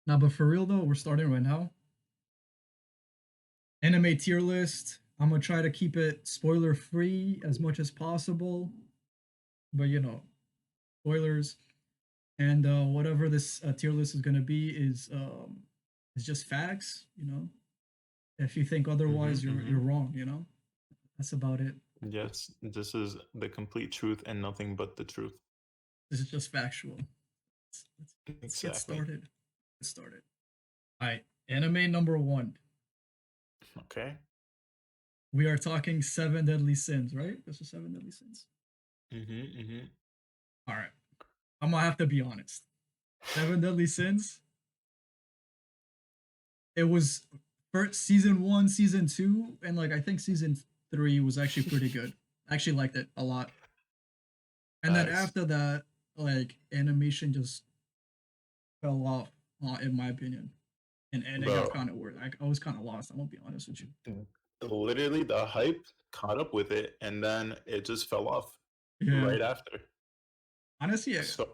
Now, but for real though, we're starting right now. Anime tier list. I'm gonna try to keep it spoiler free as much as possible, but spoilers. And whatever this tier list is gonna be is just facts. If you think otherwise, you're wrong. That's about it. Yes, this is the complete truth and nothing but the truth. This is just factual. Let's get Exactly. started. Get started. All right, anime number one. Okay. We are talking Seven Deadly Sins, right? This is Seven Deadly Sins. All right, I'm gonna have to be honest. Seven Deadly Sins. It was first season one, season two, and like I think season three was actually pretty good. I actually liked it a lot. And then Facts. after that, like animation just fell off, in my opinion, and it got Bro, kind of weird. I was kind of lost. I'm gonna be honest with you. literally the hype caught up with it and then it just fell off Yeah, right after. honestly, yeah. So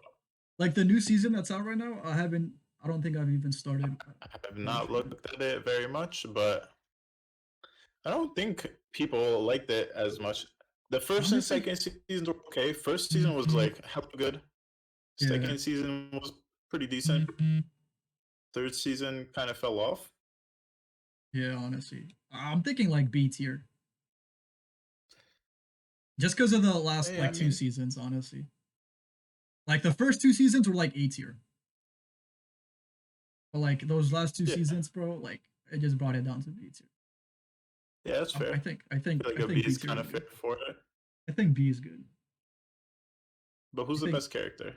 Like the new season that's out right now, I haven't. I don't think I've even started I have not watching it. looked at it very much, but I don't think people liked it as much. The first and Honestly, second seasons were okay. First season was mhm, like hella good. yeah, Second season was pretty decent. Third season kind of fell off. yeah. Honestly, I'm thinking like B tier, just because of the last Hey, I like two mean, seasons. Honestly, like the first two seasons were like A tier, but like those last two yeah, seasons, bro, like it just brought it down to B tier. yeah, that's fair. I think I I think feel like I a B think B is tier kind is of good. fit for it. I think B is good. But I who's the think, best character?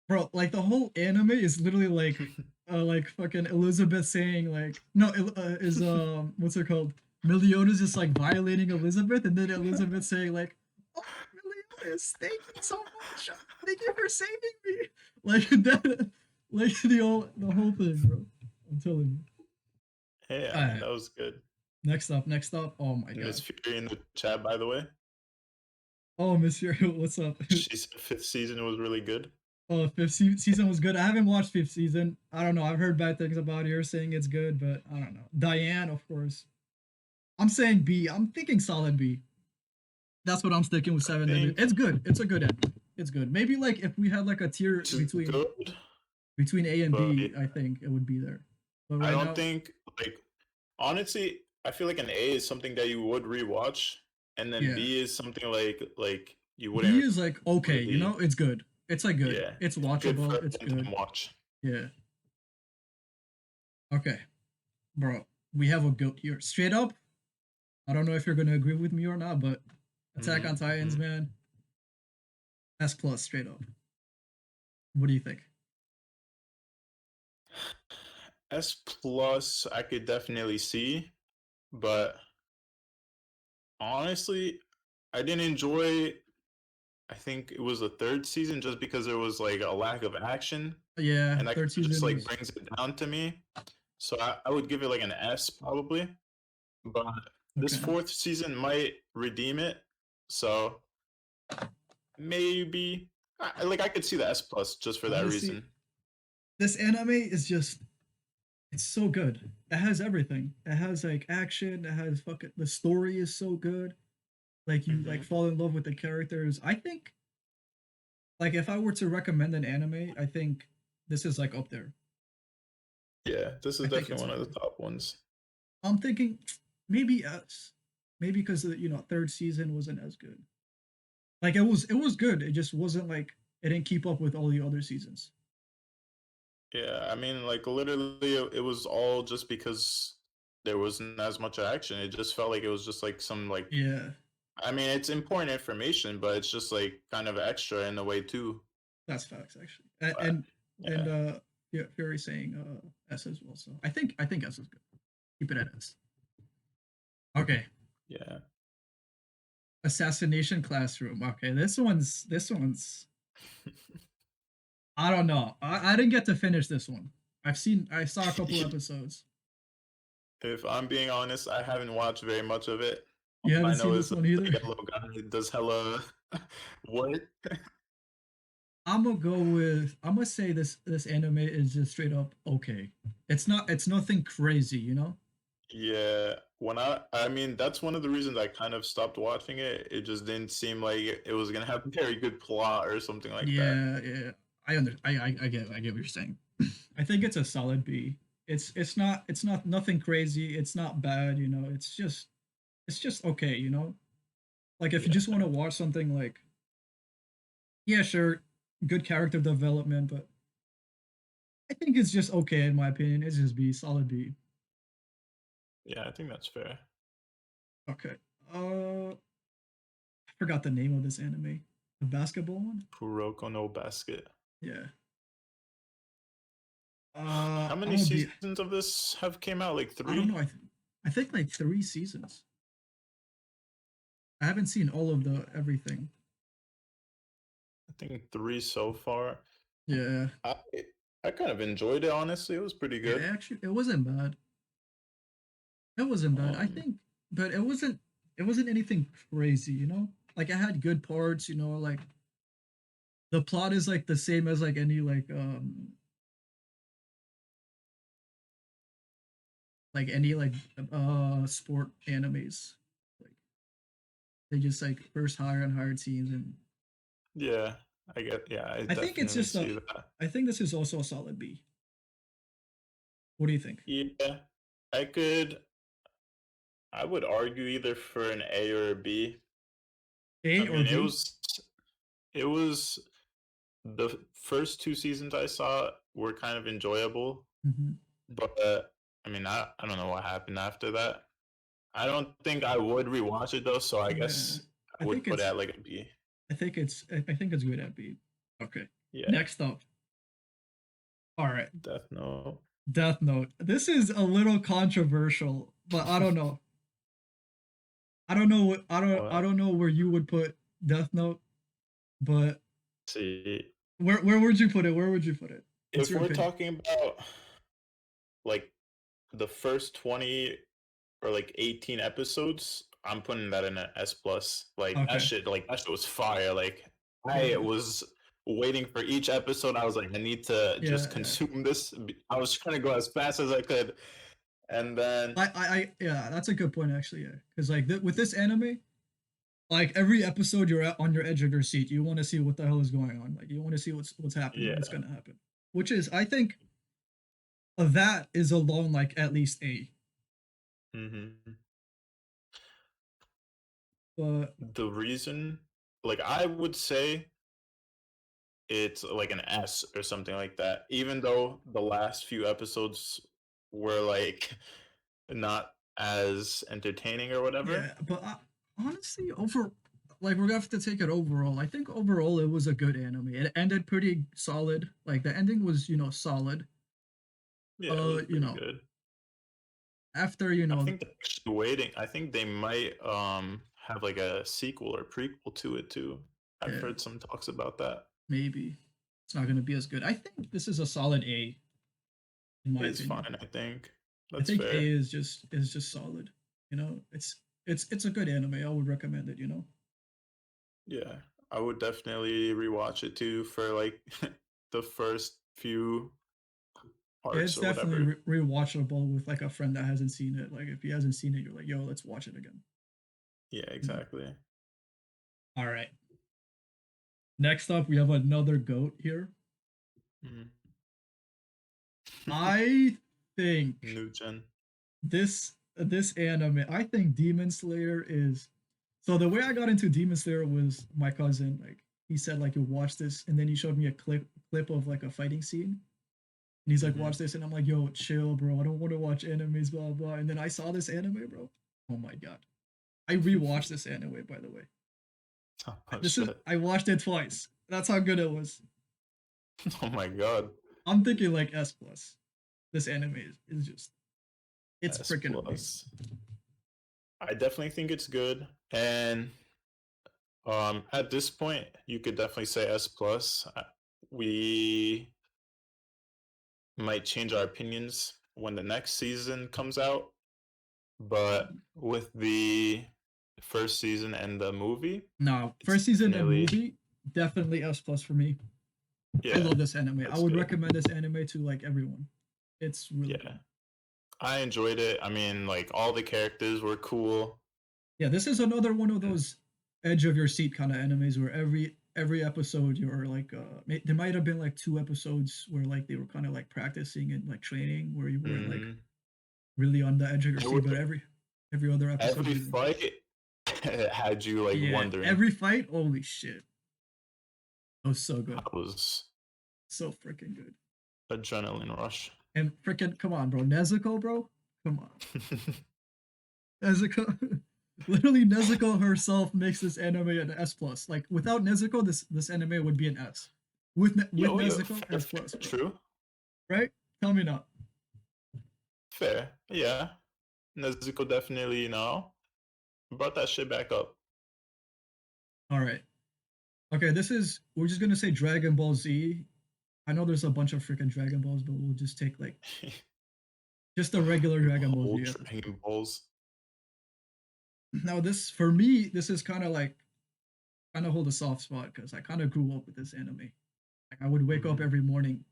bro, like the whole anime is literally like fucking Elizabeth saying like no is what's it called? Meliodas just like violating Elizabeth, and then Elizabeth saying like, "Oh, Meliodas, thank you so much. Thank you for saving me." Like that, like the whole thing, bro. I'm telling you. Hey, I All mean, right, that was good. next up. Oh my Miss god. Fury in the chat, by the way. Oh, Monsieur, what's up? She said fifth season was really good. Oh, fifth season was good. I haven't watched fifth season. I don't know. I've heard bad things about it. You're saying it's good, but I don't know. Diane, of course. I'm saying B. I'm thinking solid B. That's what I'm sticking with I seven. think It's good. It's a good end. It's good. Maybe like if we had like a tier it's between good, A and but B, I think it would be there. But I right don't now, think like honestly, I feel like an A is something that you would rewatch, and then yeah, B is something like you B wouldn't is like okay. really. It's good. It's like good. Yeah, It's it's good for watchable. a It's good. one-time watch. Yeah. Okay, bro. We have a goat here. Straight up, I don't know if you're gonna agree with me or not, but Attack on Titans, Hmm. man, S plus straight up. What do you think? S plus, I could definitely see, but honestly, I didn't enjoy. I think it was the third season just because there was like a lack of action, Yeah, and that third just season like was brings it down to me. So I would give it like an S probably, but this okay. fourth season might redeem it. So maybe like I could see the S plus just for that Honestly, reason. this anime is just it's so good. It has everything. It has like action. It has fucking the story is so good. Like you like Hmm. fall in love with the characters. I think like if I were to recommend an anime, I think this is like up there. Yeah, this is I think it's definitely up one of there. the top ones. I'm thinking maybe S. Maybe because third season wasn't as good. Like it was good. It just wasn't like it didn't keep up with all the other seasons. Yeah, I mean, like literally, it was all just because there wasn't as much action. It just felt like it was just like some like. Yeah, I mean, it's important information, but it's just like kind of extra in a way too. that's facts actually. And But and, yeah, and yeah, Fury saying S as well. So I think S is good. Keep it at S. Okay. yeah. Assassination Classroom. Okay, this one's I don't know. I didn't get to finish this one. I saw a couple episodes. If I'm being honest, I haven't watched very much of it. You All I haven't know seen this is one either? like a little guy does hella what? I'm gonna go with. I'm gonna say this anime is just straight up okay. It's nothing crazy, you know. Yeah, when I mean that's one of the reasons I kind of stopped watching it. It just didn't seem like it was gonna have a very good plot or something like that. Yeah, yeah. I get what you're saying. I think it's a solid B. It's not nothing crazy. It's not bad, you know. It's just okay, you know. Like if you Yeah, just want to watch something like yeah, sure, good character development, but I think it's just okay in my opinion. It's just B, solid B. yeah, I think that's fair. Okay. I forgot the name of this anime. The basketball one? Kuroko no Basket. Yeah. How I'm many gonna be seasons of this have came out? Like I don't three? know. I think like 3 seasons. I haven't seen all of the everything. I think three so far. Yeah. I I kind of enjoyed it honestly. It was pretty Yeah, good. actually it wasn't bad. It wasn't bad. I Um, think but it wasn't anything crazy, you know? Like I had good parts, you know, like the plot is like the same as like any like any like sport animes. Like they just like first hire and hire teams and yeah, I get. Yeah, I I think it's definitely just a see that. I think this is also a solid B. What do you think? Yeah, I could. I would argue either for an A or a B. I A or mean, it B? was it was the first two seasons I saw were kind of enjoyable, Hmm. but I mean, I don't know what happened after that. I don't think I would rewatch it though, so I Yeah. guess I I would think put it it's at like a B. I think it's good at B. Okay. Yeah, Next up. All right. Death Note. Death Note. This is a little controversial, but I don't know. I What? don't know where you would put Death Note, but See, where would you put it? Where would you put it? What's if your we're opinion? talking about like the first 20 or like 18 episodes, I'm putting that in an S plus. Okay. Like that shit was fire. Like I Yeah. was waiting for each episode. I was like, I need to Yeah, just yeah. consume this. I was trying to go as fast as I could, and then Yeah, that's a good point actually. Yeah, because like with this anime, like every episode you're at on your edge of your seat. You want to see what the hell is going on. Like you want to see what's happening, what's yeah, gonna happen. Which is I think that is alone like at least A. hmm But the reason, like I would say it's like an S or something like that. Even though the last few episodes were like not as entertaining or whatever. yeah, but honestly, like we're gonna have to take it overall. I think overall it was a good anime. It ended pretty solid. Like the ending was solid. Yeah, it was You pretty know good. after I think they're actually waiting. I think they might have like a sequel or prequel to it too. I've yeah, heard some talks about that. maybe it's not gonna be as good. I think this is a solid A in my It's opinion. fine, I think. I That's think A fair. is just solid. You know, it's a good anime. I would recommend it. You know, Yeah. I would definitely rewatch it too for like the first few parts it's or definitely whatever. rewatchable with like a friend that hasn't seen it. Like if he hasn't seen it, you're like, yo, let's watch it again. Yeah, You know. exactly. All right. Next up, we have another goat here. Mhm. I think New gen. this anime. I think Demon Slayer is. So the way I got into Demon Slayer was my cousin. Like he said, like you watch this, and then he showed me a clip of like a fighting scene. And he's like, hmm watch this, and I'm like, yo, chill, bro. I don't want to watch animes, blah blah. And then I saw this anime, bro. Oh my god. I rewatched this anime, by the way. oh This is shit. I watched it twice. That's how good it was. Oh my god. I'm thinking like S plus. This anime is just it's S freaking amazing. plus. I definitely think it's good. And at this point, you could definitely say S plus. We might change our opinions when the next season comes out, but with the first season and the movie, No, it's first season and definitely movie definitely S plus for me. I Yeah, love this anime. I that's would good. recommend this anime to like everyone. It's really Yeah, good. I enjoyed it. I mean, like all the characters were cool. Yeah, this is another one of those edge of your seat kind of animes where every episode you're like there might have been like two episodes where like they were kind of like practicing and like training where you weren't like Mm-hmm. really on the edge of your There seat, were but every other episode every you were. fight had you like Yeah, wondering. every fight, holy shit. That was so I good. was So freaking good. adrenaline rush. And freaking come on, bro. Nezuko, bro. Come on. Nezuko. Literally Nezuko herself makes this anime an S plus. Like without Nezuko, this anime would be an S. With Yo, Nezuko, S plus, bro. true, Right? Tell me not. fair, yeah. Nezuko definitely, brought that shit back up. All right. Okay, we're just gonna say Dragon Ball Z. I know there's a bunch of freaking Dragon Balls, but we'll just take like just a regular Dragon Ball Whole Z episode. Dragon Balls. Now this for me, this is kind of hold a soft spot because I kind of grew up with this anime. Like I would wake up Mm-hmm. every morning,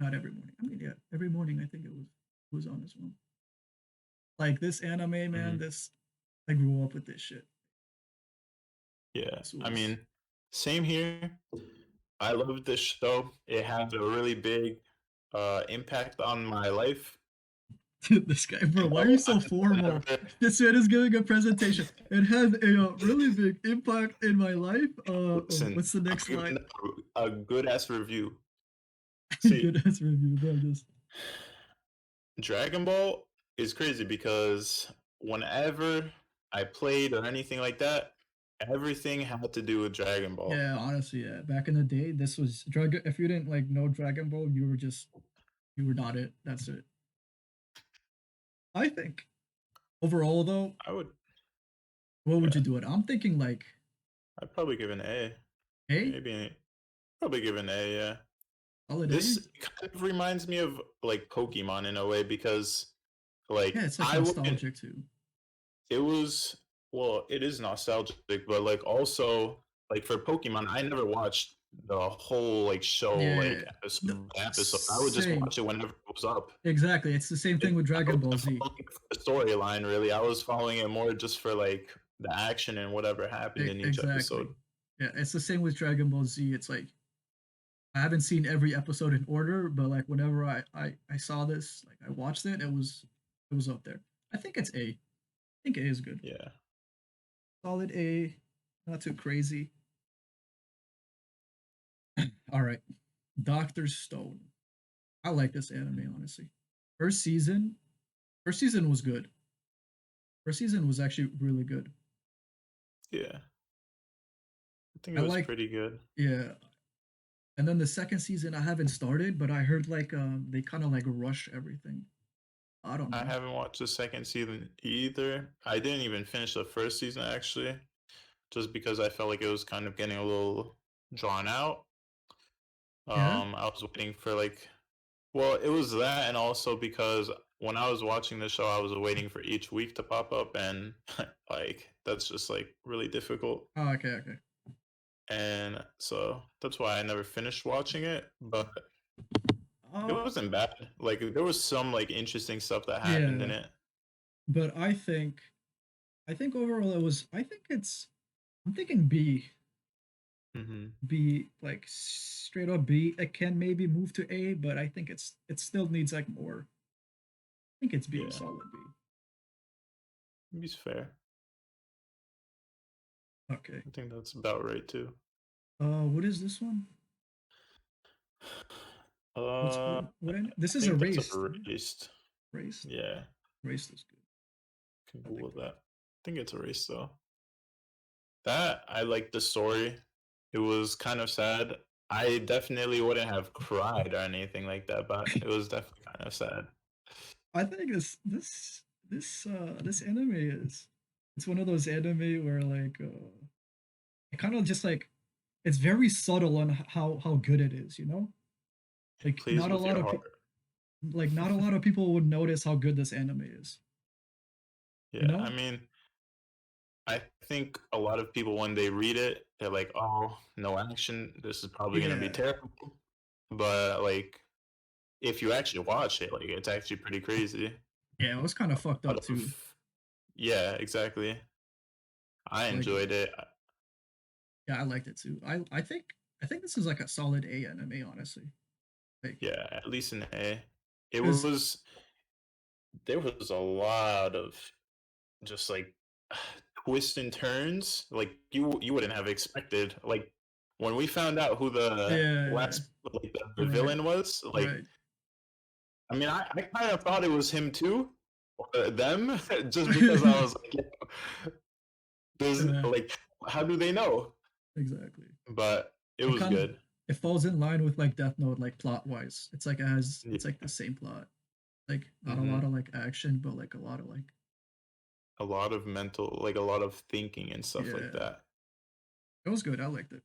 not every morning. I mean, yeah, every morning I think it was on as well. Like this anime, man, Mm-hmm. this I grew up with this shit. Yeah, This I was mean, same here. I love this show. It had a really big impact on my life. this guy, bro. Why are you so formal? Whenever, This man is giving a presentation. It had a really big impact in my life. listen, What's the I'm next slide? giving a good ass review. See, Good ass review, bro. Just Dragon Ball is crazy because whenever I played or anything like that, everything had to do with Dragon Ball. yeah, honestly, yeah. Back in the day, this was Dragon. If you didn't like know Dragon Ball, you were not it. That's it. I think overall though, I would, what would you yeah, do it? I'm thinking like I'd probably give an A. A, Maybe probably give an A. Yeah, solid A. this kind of reminds me of like Pokemon in a way because Yeah, like it's like I wouldn't. nostalgic too. It was well, it is nostalgic, but like also like for Pokemon, I never watched the whole like show like Yeah, no, episode by episode. I would just same. watch it whenever it was up. Exactly. It's the same thing with I Dragon Ball wasn't Z. following it for the storyline really. I was following it more just for like the action and whatever happened in each Exactly. episode. Yeah, it's the same with Dragon Ball Z. It's like I haven't seen every episode in order, but like whenever I saw this, like I watched it, it was up there. I think it's A. I think A is good. Yeah. Solid A, not too crazy. All right, Doctor Stone. I like this anime honestly. First season, first season was good. First season was actually really good. Yeah. I think I it was like, pretty good. yeah. And then the second season I haven't started, but I heard like they kind of like rush everything. I don't I know. haven't watched the second season either. I didn't even finish the first season actually, just because I felt like it was kind of getting a little drawn out. Yeah. I was waiting for like, well, it was that, and also because when I was watching the show, I was waiting for each week to pop up, and like that's just like really difficult. Oh, okay, okay. And so that's why I never finished watching it, but it Uh, wasn't bad. Like there was some like interesting stuff that happened in yeah. it. But I think overall it was. I think it's. I'm thinking B. Hmm. B like straight up B. It can maybe move to A, but I think it still needs like more. I think it's B, Yeah, solid B. it's fair. Okay. I think that's about right too. What is this one? What's I this is think that's a erased. Right? erased. Erased. Yeah, Erased is good. can I like Google that. that. I think it's erased though. That I like the story. It was kind of sad. I definitely wouldn't have cried or anything like that, but it was definitely kind of sad. I think this anime is it's one of those anime where like it kind of just like it's very subtle on how good it is, you know? It Like plays with your heart. not a lot of people would notice how good this anime is, you Yeah, I know? mean, I think a lot of people when they read it, they're like, "Oh, no action. This is probably gonna be Yeah. terrible." but like if you actually watch it, like it's actually pretty crazy. Yeah, it was kind of fucked Out up too. of- yeah, exactly. I Like, enjoyed it. yeah, I liked it too. I think this is like a solid A anime, honestly. Like, Yeah, at least in A. It cause was there was a lot of just like twists and turns like you wouldn't have expected. Like when we found out who the yeah, last like the right, villain was, like right. I mean I kind of thought it was him too, or them, just because I was like, yeah, there's Yeah, like how do they know? exactly. But it It was kind of good. it falls in line with like Death Note, like plot wise. It's like Yeah. it's like the same plot. Like not a lot Hmm. of like action, but like a lot of like A lot of mental, like a lot of thinking and stuff like yeah. that. It was good. I liked it.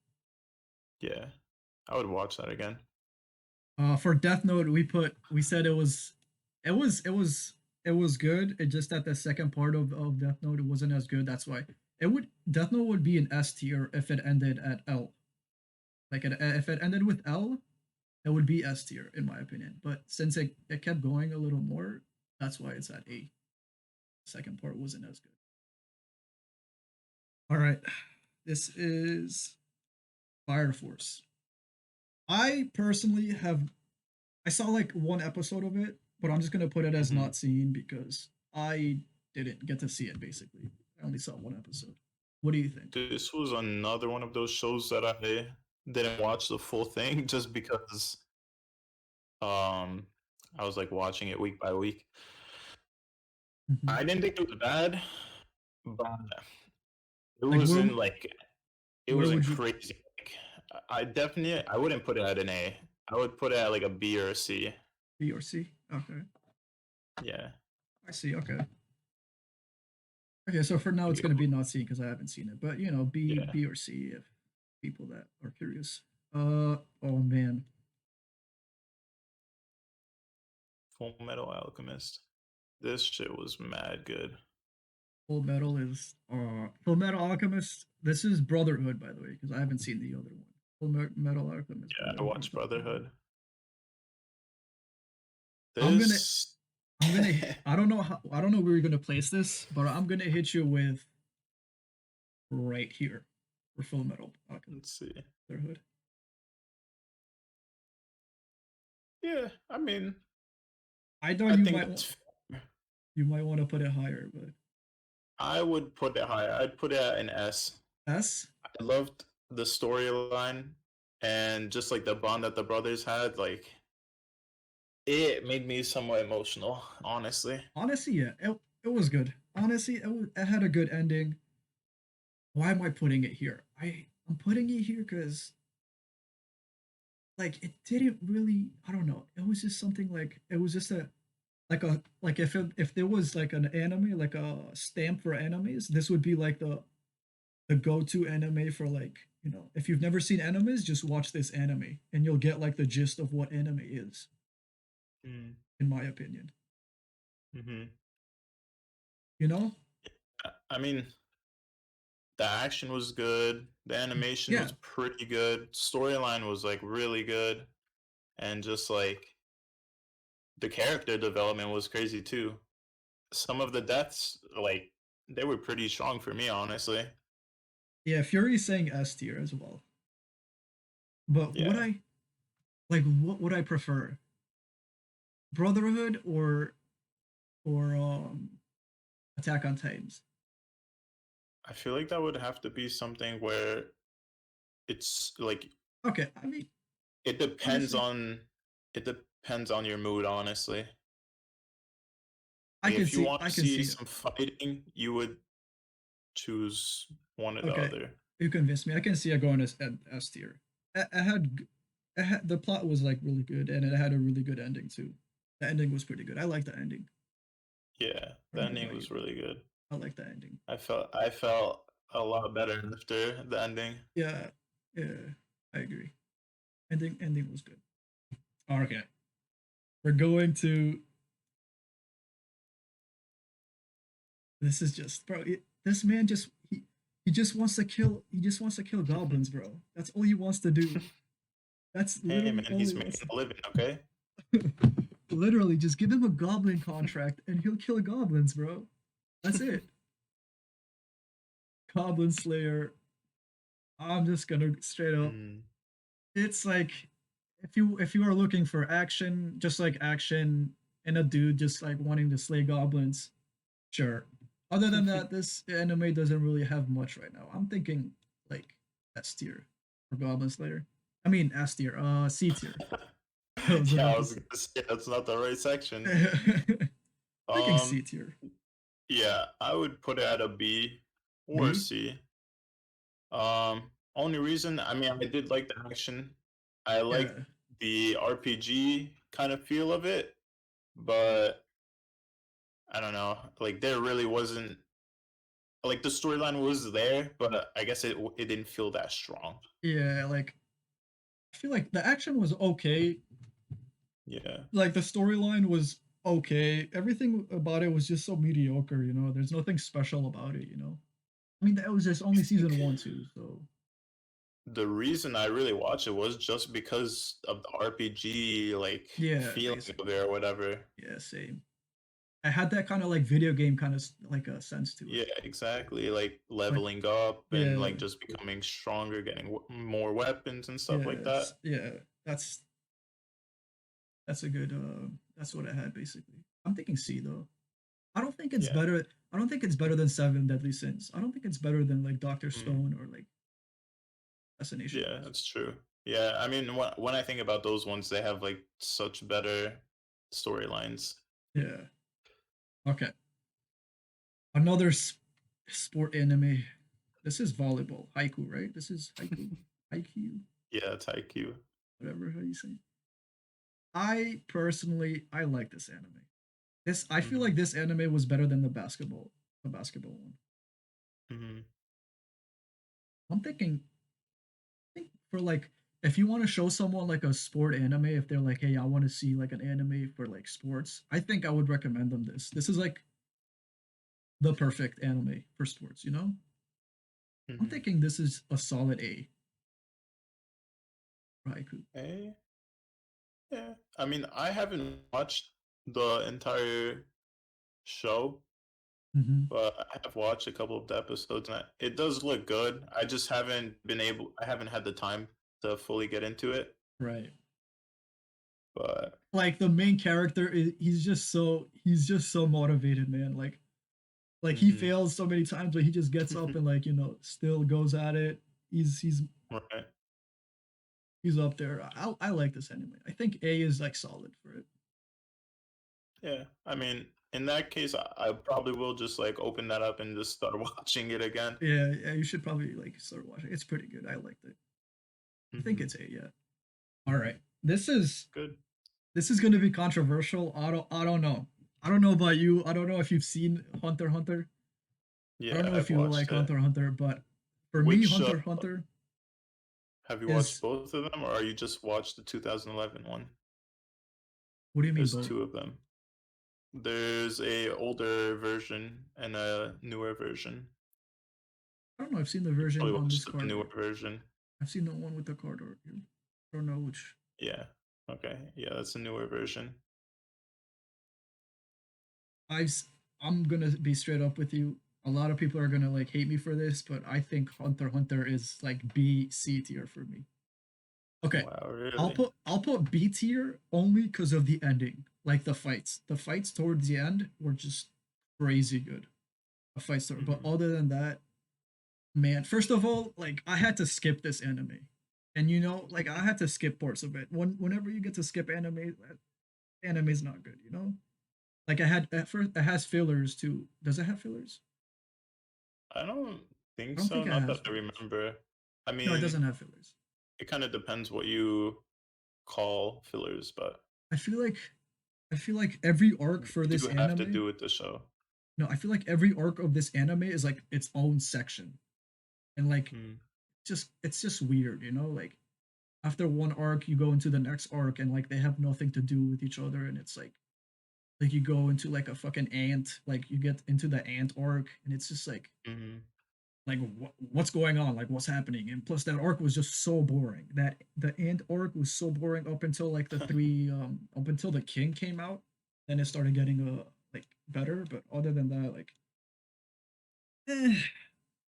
Yeah, I would watch that again. For Death Note, we said it was it was it was good. It just that the second part of Death Note wasn't as good. That's why it would Death Note would be an S tier if it ended at L. Like if it ended with L, it would be S tier in my opinion. But since it kept going a little more, that's why it's at A. Second part wasn't as good. All right, this is Fire Force. I personally have I saw like one episode of it, but I'm just gonna put it as Hmm. not seen because I didn't get to see it. Basically, I only saw one episode. What do you think? This was another one of those shows that I didn't watch the full thing just because um I was like watching it week by week. Mhm. I didn't think it was bad, but it Like, wasn't like it where wasn't would you crazy. Like, I definitely I wouldn't put it at an A. I would put it at like a B or a C. B or C? Okay, Yeah. I see. Okay, okay. So for now, it's gonna be not C because I haven't seen it. But you know, Yeah. B or C if people that are curious. Oh man, Full Metal Alchemist. This shit was mad good. Full Metal Alchemist. This is Brotherhood, by the way, because I haven't seen the other one. Metal Alchemist Yeah, I Brotherhood. watched Brotherhood. I'm gonna This I don't know how I don't know where you're gonna place this, but I'm gonna hit you with right here for Full Metal Alchemist let's see. Brotherhood. Yeah, I mean, I know I think that's fair. you might want to put it higher, but I would put it higher. I'd put it at an S. S. I loved the storyline and just like the bond that the brothers had. Like it made me somewhat emotional, honestly. Honestly, yeah, it was good. Honestly, it had a good ending. Why am I putting it here? I'm putting it here because like it didn't really. I don't know. It was just something like it was just a like if there was like an anime like a stamp for animes, this would be like the go-to anime for like if you've never seen animes, just watch this anime and you'll get like the gist of what anime is, Mm. in my opinion. Hmm. You know? I mean, the action was good. The animation Yeah, was pretty good. Storyline was like really good, and just like the character development was crazy too. Some of the deaths, like they were pretty strong for me, honestly. yeah. Fury's saying S tier as well, but Yeah, what would I prefer? Brotherhood or Attack on Titans? I feel like that would have to be something where it's like Okay, I mean it depends honestly, on it depends on your mood, honestly. I Like can if you see want I to can see see it. some fighting, you would choose one or the Okay, other. you convinced me. I can see it going as S tier. The plot was like really good, and it had a really good ending too. The ending was pretty good. I like the ending. Yeah, I the don't know ending about you, was but really good. I like the ending. I felt a lot better after the ending. Yeah, yeah, I agree. Ending was good. Okay, we're going to. This is just bro. This man he just wants to kill. He just wants to kill goblins, bro. That's all he wants to do. That's Hey literally man, he's only making what's a living, okay? literally just give him a goblin contract and he'll kill goblins, bro. That's it. Goblin Slayer. I'm just gonna straight up. Mm, It's like if you are looking for action, just like action and a dude just like wanting to slay goblins, sure. Other than that, this anime doesn't really have much right now. I'm thinking like S tier for Goblin Slayer. I mean S tier, C tier. I was yeah, I about to was say. gonna say that's not the right section. Thinking Um, C tier. yeah, I would put it at a B or a B? C. Only reason, I mean, I did like the action. I like Yeah. the RPG kind of feel of it, but I don't know. Like there really wasn't like the storyline was there, but I guess it didn't feel that strong. Yeah, like I feel like the action was okay. Yeah. Like the storyline was okay. Everything about it was just so mediocre, you know. There's nothing special about it, you know. I mean, that was just I only season think one, too. So the reason I really watched it was just because of the RPG like yeah, feeling of basically, it or whatever. yeah, same. I had that kind of like video game kind of like a sense to it. Yeah, exactly. Like Like leveling up and yeah, like just becoming stronger, getting more weapons and stuff like yes, that. yeah. That's a good. That's what I had basically. I'm thinking C though. I don't think it's Yeah. better. I don't think it's better than Seven Deadly Sins. I don't think it's better than like Doctor Mm. Stone or like Assassination Yeah, Classroom. that's true. Yeah, I mean, when I think about those ones, they have like such better storylines. Yeah. Okay. Another sport anime. This is volleyball. Haiku, right? This is haiku. Haiku, Yeah, it's IQ. whatever how you say. I personally I like this anime. This I feel Hmm. like this anime was better than the basketball one. Hmm. I'm thinking I think for like if you want to show someone like a sport anime, if they're like, hey, I want to see like an anime for like sports, I think I would recommend them this. This is like the perfect anime for sports, you know? I'm Hmm. thinking this is a solid A for haiku. Hey, yeah. I mean, I haven't watched the entire show, Mm-hmm. but I have watched a couple of the episodes, and it does look good. I just haven't been able. I haven't had the time to fully get into it, Right. but. Like the main character is he's just so motivated, man. Like he Hmm. fails so many times, but he just gets up and like still goes at it. He's Right. he's up there. I like this anime. I think A is like solid for it. Yeah. I mean, in that case, I probably will just like open that up and just start watching it again. Yeah, yeah. You should probably like start watching. It's pretty good. I liked it. I think Hmm. it's A. Yeah. All right. Good. This is going to be controversial. I don't know. I don't know about you. I don't know if you've seen Hunter x Hunter. I don't Yeah, know if I've you like watched it. Hunter x Hunter, but for me, Which Hunter x Hunter have you watched is both of them, or are you just watched the 2011 one? what do you mean There's both? two of them. There's a older version and a newer version. I don't know. I've seen the You version probably on watched the Discord newer art. version. I've seen the one with the card art. I don't know which. Yeah. Okay. Yeah, that's a newer version. I've I'm gonna be straight up with you. A lot of people are gonna like hate me for this, but I think Hunter x Hunter is like B C tier for me. Okay, Wow, I'll really? put I'll put B tier only because of the ending, like the fights. The fights towards the end were just crazy good. A fight story, but Hmm. other than that, man. First of all, like I had to skip this anime, and like I had to skip parts of it. Whenever you get to skip anime, anime is not good. Like I had at first, it has fillers too. Does it have fillers? I don't think I don't so. think it Not has that I fillers. remember. I No, it mean, doesn't have fillers. it kind of depends what you call fillers, but I feel like I feel like every arc for they this do have to anime. do with the show. No, I feel like every arc of this anime is like its own section, and like Hmm. it's just weird, Like after one arc, you go into the next arc, and like they have nothing to do with each other, and it's like you go into like a fucking ant, like you get into the ant arc, and it's just like Hmm. like what's going on, like what's happening. And plus that arc was just so boring. That the end arc was so boring up until like the three up until the king came out. Then it started getting like better, but other than that, like eh,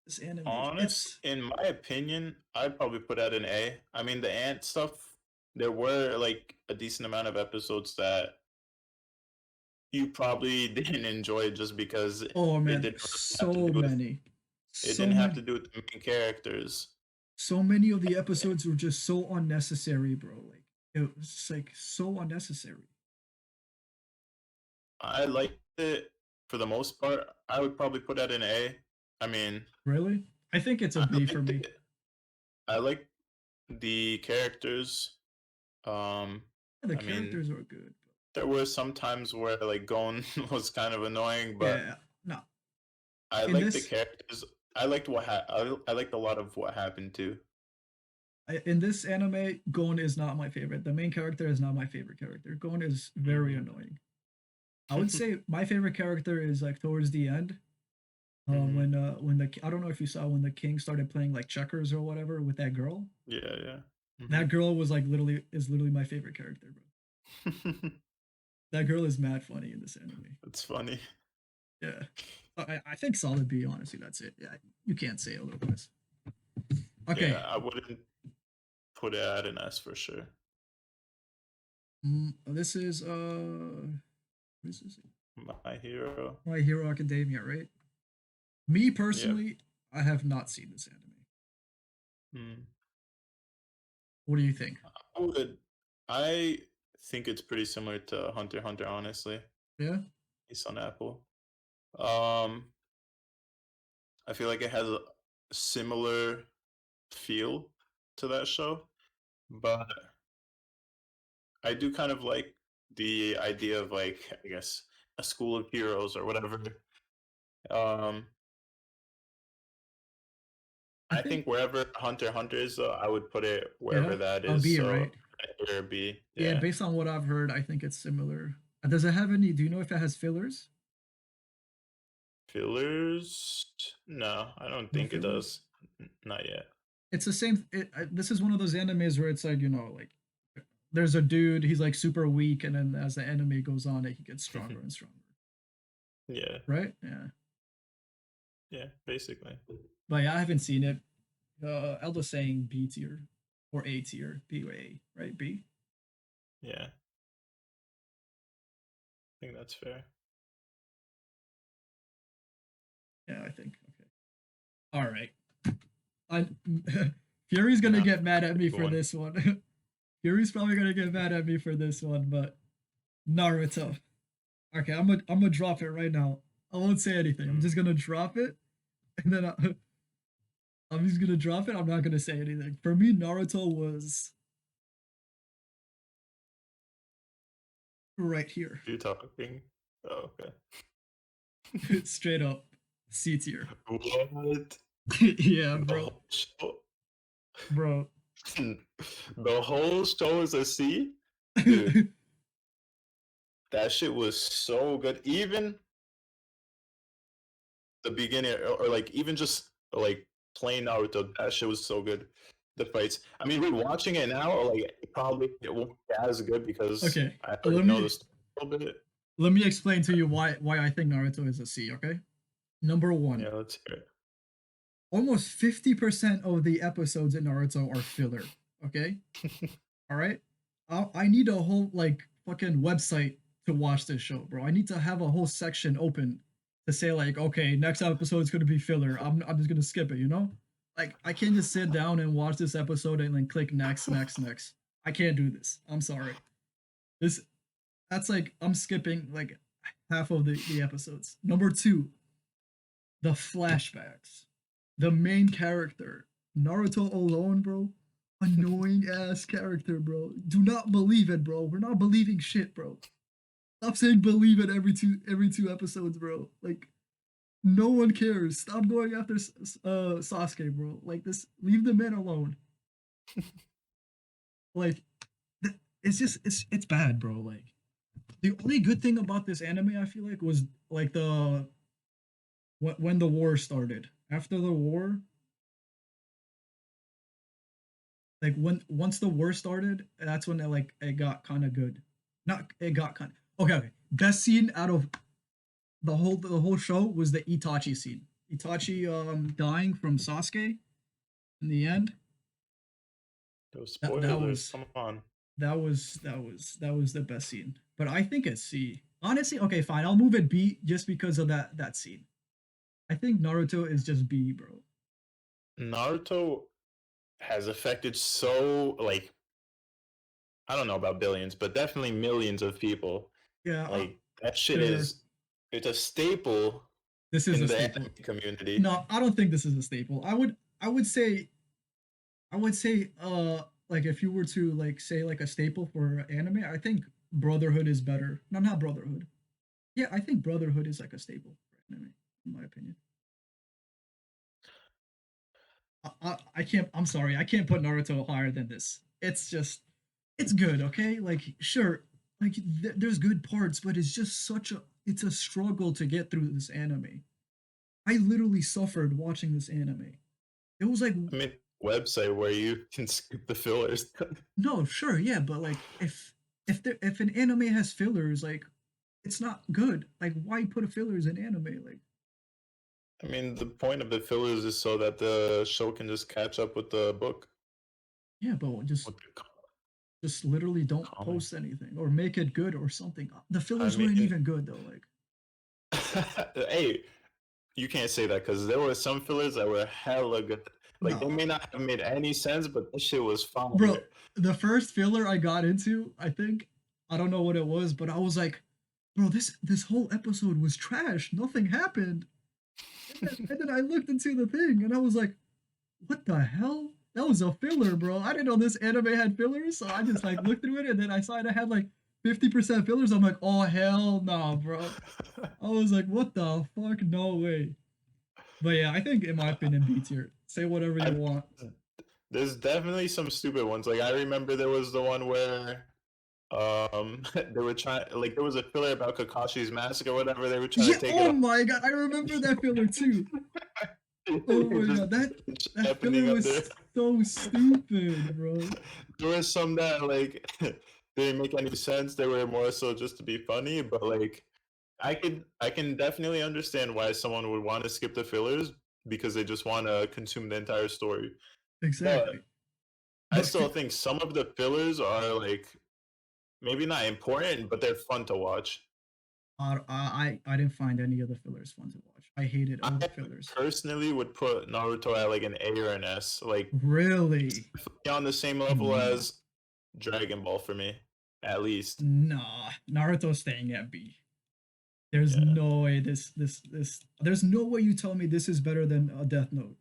this anime, Honest, it's in my opinion, I'd probably put at an A. I mean, the ant stuff, there were like a decent amount of episodes that you probably didn't enjoy just because it oh man, didn't really have to so do with many, it so didn't have many, to do with the main characters. so many of the episodes were just so unnecessary, bro. Like it was like so unnecessary. I liked it for the most part. I would probably put that in A. I mean, Really, I think it's a I B for liked me. it. I like the characters. Um, Yeah, the I mean, characters are good. there were some times where like Gon was kind of annoying, but Yeah, no. I In liked the this characters. I liked I liked a lot of what happened too. in this anime, Gon is not my favorite. The main character is not my favorite character. Gon is very Hmm. annoying. I would say my favorite character is like towards the end. Hmm. When the I don't know if you saw when the king started playing like checkers or whatever with that girl. Yeah, yeah. Hmm. That girl was like literally my favorite character, bro. That girl is mad funny in this anime. It's funny. Yeah. I think solid B, honestly, that's it. Yeah, you can't say otherwise. Okay. Yeah, I wouldn't put it at an S for sure. This is what is this? My Hero. My Hero Academia, right? Me Yeah. personally, I have not seen this anime. Mm. What do you think? I would. I think it's pretty similar to Hunter x Hunter. Honestly, Yeah. it's on Apple. Um, I feel like it has a similar feel to that show, but I do kind of like the idea of like I guess a school of heroes or whatever. Um, I I think think wherever Hunter x Hunter is, though, I would put it wherever yeah, that a is. B, So right? A or B, Yeah, yeah. based on what I've heard, I think it's similar. Does it have any? Do you know if it has fillers? Fillers? No, I don't No think it fillers. does. Not yet. It's the same. This is one of those animes where it's like like there's a dude, he's like super weak, and then as the anime goes on, he gets stronger and stronger. Yeah, Right? Yeah. yeah, basically. But yeah, I haven't seen it. Elda's saying B tier or A tier, B or A, right? B. Yeah, I think that's fair. Yeah, I think. Okay. All right. I Fury's gonna Now, get mad at me big for one. this one. Fury's probably gonna get mad at me for this one, but Naruto. Okay, I'm gonna drop it right now. I won't say anything. I'm Mm. just gonna drop it, and then I'm just gonna drop it. I'm not gonna say anything. For me, Naruto was right here, You talking? Oh, okay. straight up C tier. What? Yeah, The bro, whole show? bro. The whole show is a C? Dude, that shit was so good. Even the beginning, or like even just like playing Naruto, that shit was so good. The fights. I mean, rewatching it now, like probably it won't be as good because Okay, I already let know the me story a little bit. let me explain to you why I think Naruto is a C. Okay, number one, Yeah, let's hear almost 50% of the episodes in Naruto are filler. Okay, it. all right. I need a whole like fucking website to watch this show, bro. I need to have a whole section open to say like, okay, next episode is gonna be filler. I'm just gonna skip it, you know? Like I can't just sit down and watch this episode and then click next, next, next. I can't do this. I'm sorry. This that's like I'm skipping like half of the episodes. Number two, the flashbacks. The main character, Naruto alone, bro. Annoying ass character, bro. Do not believe it, bro. We're not believing shit, bro. Stop saying believe it every two episodes, bro. Like no one cares. Stop going after Sasuke, bro. Like this, leave the men alone. Like it's just it's bad, bro. Like the only good thing about this anime, I feel like, was like the when the war started. After the war, like when once the war started, that's when it got kind of good. Not it got kind of okay. Okay, best scene out of the whole show was the Itachi scene. Itachi dying from Sasuke in the end. Those That spoilers, was come on. that was the best scene. But I think it's C. Honestly, okay, fine. I'll move it B just because of that scene. I think Naruto is just B, bro. Naruto has affected so like I don't know about billions, but definitely millions of people. Yeah, Like that shit sure. is it's a staple This is in a the staple. anime community. No, I don't think this is a staple. I would say like if you were to like say like a staple for anime, I think Brotherhood is better. No, not Brotherhood. Yeah, I think Brotherhood is like a staple for anime, in my opinion. I can't. I'm sorry. I can't put Naruto higher than this. It's just, it's good. Okay, like sure, like there's good parts, but it's just it's a struggle to get through this anime. I literally suffered watching this anime. It was like, I mean, website where you can skip the fillers. no, sure, yeah, but like if an anime has fillers, like it's not good. Like why put a fillers in anime? Like I mean, the point of the fillers is so that the show can just catch up with the book, yeah, but just with the just literally don't comic. post anything or make it good or something. The I fillers weren't mean, even good though. Like hey, you can't say that because there were some fillers that were hella good. Like they no, may not have made any sense, but this shit was bro, fire. the first filler I got into, I think, I don't know what it was, but I was like, bro, this whole episode was trash. Nothing happened. And then I looked into the thing and I was like, what the hell? That was a filler, bro. I didn't know this anime had fillers, so I just like looked through it and then I saw it had like 50% fillers. I'm like, oh hell no, bro. I was like, what the fuck? No way. But yeah, I think in my opinion, B tier. Say whatever you I, want. there's definitely some stupid ones. Like I remember there was the one where they were trying like there was a filler about Kakashi's mask or whatever. They were trying to Yeah, take it oh off. my god, I remember that filler too. Oh my Just god, that filler happening under. was so stupid, bro. There were some that like didn't make any sense. They were more so just to be funny, but like I can definitely understand why someone would want to skip the fillers because they just want to consume the entire story. But Exactly. I But still think some of the fillers are like maybe not important, but they're fun to watch. I didn't find any of the fillers fun to watch. I hated all the I fillers. personally would put Naruto at like an A or an S, like Really? on the same level No. as Dragon Ball for me, at least. Nah. Naruto's staying at B. There's Yeah. no way there's no way you tell me this is better than a Death Note.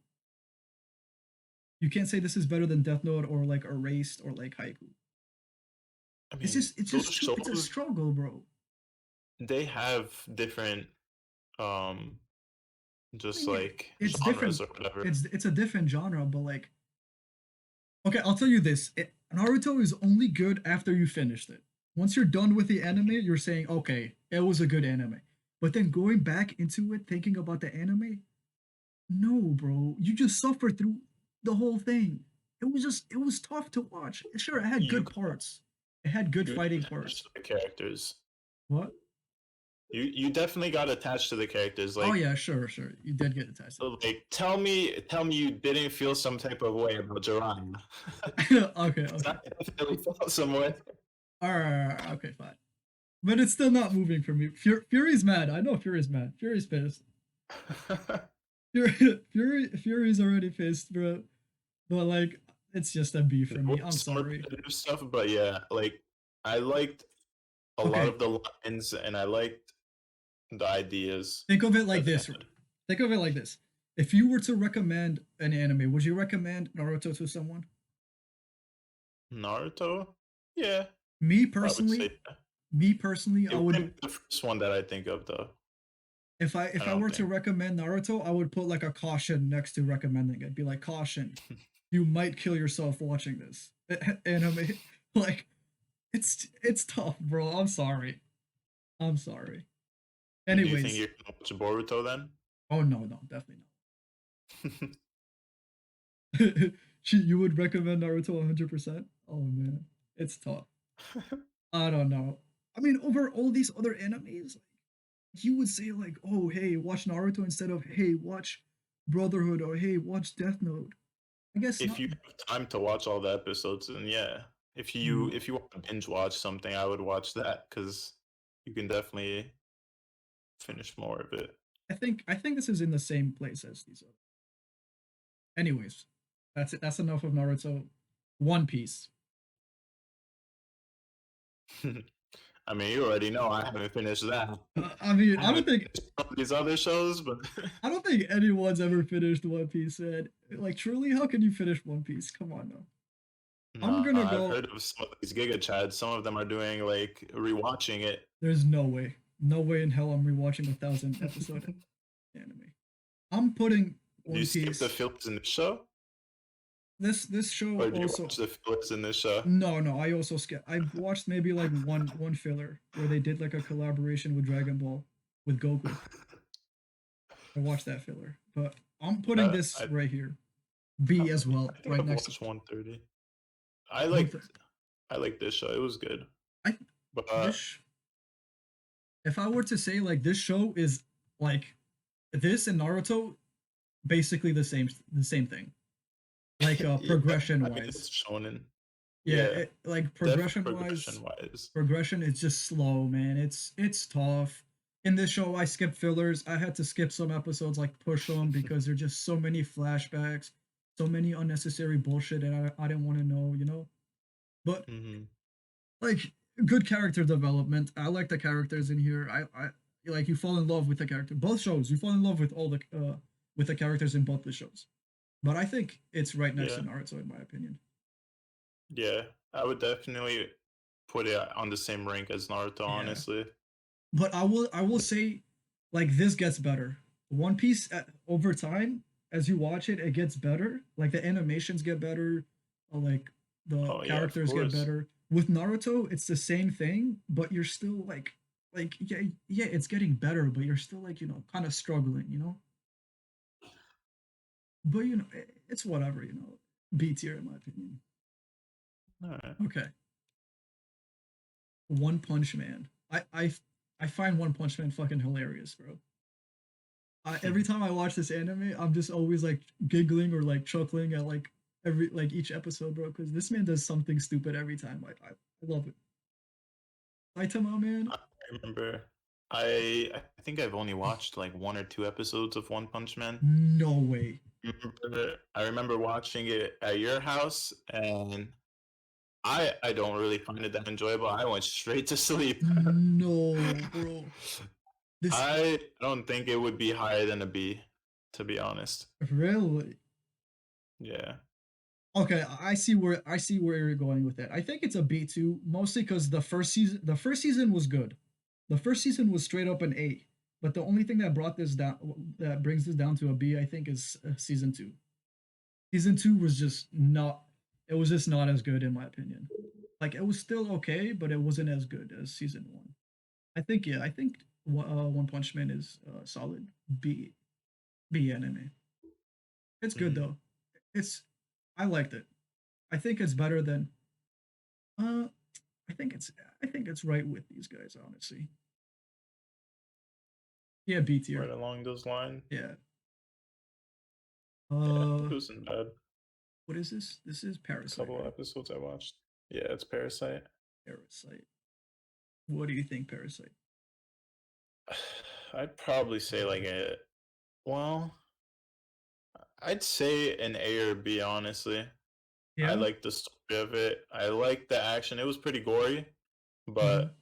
You can't say this is better than Death Note or like Erased or like Haiku. I It's mean, just it's those just too it's a shows struggle, bro. they have different um I just mean, yeah, like it's different. genres or whatever. It's a different genre, but like, okay, I'll tell you this: Naruto is only good after you finished it. Once you're done with the anime, you're saying, okay, it was a good anime. But then going back into it, thinking about the anime, no, bro, you just suffered through the whole thing. It was tough to watch. Sure, it had You good parts. It had good you fighting attach parts. to the characters. What? You definitely got attached to the characters. Oh yeah, sure, sure. You did get attached to Like tell me you didn't feel some type of way about Jiraiya. it. Okay, I okay. definitely felt some way. All right, okay, fine. But it's still not moving for me. Fury's mad. I know Fury's mad. Fury's pissed. Fury's already pissed, bro. But like, it's just a B for There me. was I'm some sorry. repetitive stuff, but yeah, like I liked a lot Okay, of the lines and I liked the ideas think of it like that they this. had. Think of it like this. If you were to recommend an anime, would you recommend Naruto to someone? Naruto? Yeah, Me I would personally, say that. I It would. wouldn't be the first one that I think of though. I If I don't were to think. recommend Naruto, I would put like a caution next to recommending it. Be like, caution, you might kill yourself watching this anime. Like, it's tough, bro. I'm sorry. I'm sorry. Do you think Anyways, you're gonna watch Boruto then? oh no, no, definitely not. You would recommend Naruto 100%? Oh man, it's tough. I don't know. I mean, over all these other animes, you would say like, "Oh, hey, watch Naruto" instead of "Hey, watch Brotherhood" or "Hey, watch Death Note." I guess If not. you have time to watch all the episodes, then yeah. Mm, If you want to binge watch something, I would watch that because you can definitely finish more of it. I think this is in the same place as these other. Anyways, that's it. That's enough of Naruto. One Piece. I mean, you already know I haven't finished that. I mean, I haven't finished some of these other shows, but I don't think anyone's ever finished One Piece. And like, truly, how can you finish One Piece? Come on now. I'm no, gonna I've go. heard of some of these Giga Chads. Some of them are doing like rewatching it. There's no way, no way in hell I'm rewatching 1,000 episode anime. I'm putting Do you One skip the Piece. fillers in the show, This show or do you also. watch the fillers in this show? No. I also skip. I've watched maybe like one filler where they did like a collaboration with Dragon Ball with Goku. I watched that filler, but I'm putting Uh, this I right here. B as well, I think right I've next to watched 130. I one thing. liked I liked this show. It was good, I but this if I were to say like this show is like this and Naruto basically the same thing. Like yeah, progression I mean it's wise. shonen. Yeah, Yeah, like definitely progression progression wise, wise. progression is just slow, man. It's tough. In this show, I skipped fillers. I had to skip some episodes, like push them, because there's just so many flashbacks, so many unnecessary bullshit that I didn't want to know. But Hmm. like good character development. I like the characters in here. I like you fall in love with the character. Both shows, you fall in love with all the with the characters in both the shows. But I think it's right next to Yeah, Naruto in my opinion. yeah. I would definitely put it on the same rank as Naruto. Yeah. Honestly, But I will say like this gets better. One Piece over time as you watch it, it gets better. Like the animations get better, like the oh yeah, of characters get course. better. With Naruto, it's the same thing, but you're still like yeah, it's getting better, but you're still like, kind of struggling. But it's whatever. B tier in my opinion. All right. Okay. One Punch Man. I find One Punch Man fucking hilarious, bro. Every time I watch this anime, I'm just always like giggling or like chuckling at like every like each episode, bro. Because this man does something stupid every time. I love it. Saitama, man. I remember. I think I've only watched like one or two episodes of One Punch Man. No way. I remember watching it at your house, and I don't really find it that enjoyable. I went straight to sleep. No, bro. This I don't think it would be higher than a B, to be honest. really. Yeah. Okay, I see where you're going with it. I think it's a B2, mostly because the first season was good. The first season was straight up an A. But the only thing that brings this down to a B, I think, is season two. Season two was just not. It was just not as good in my opinion. Like it was still okay, but it wasn't as good as season one. I think yeah. I think One Punch Man is solid B anime. It's good Hmm. though. It's I liked it. I think it's better than uh. I think it's right with these guys honestly. Yeah, B Right tier. along those lines. Yeah. Yeah, Uh, it wasn't bad. what is this? This is A Parasite, couple of right? episodes I watched. Yeah, it's Parasite. Parasite. What do you think, Parasite? I'd probably say like a well, I'd say an A or B, honestly. I Yeah. like the story of it. I like the action. It was pretty gory, Mhm. but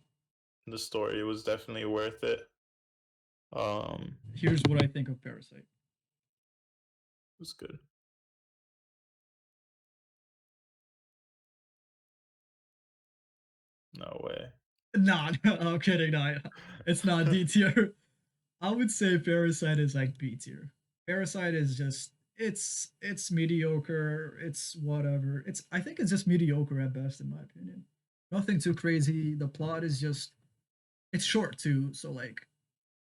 the story was definitely worth it. It Here's what I think of Parasite. was good. No way. Nah, I'm kidding. Nah, it's not D tier. I would say Parasite is like B tier. Parasite is just it's mediocre. It's whatever. I think it's just mediocre at best in my opinion. Nothing too crazy. The plot is just it's short too, so like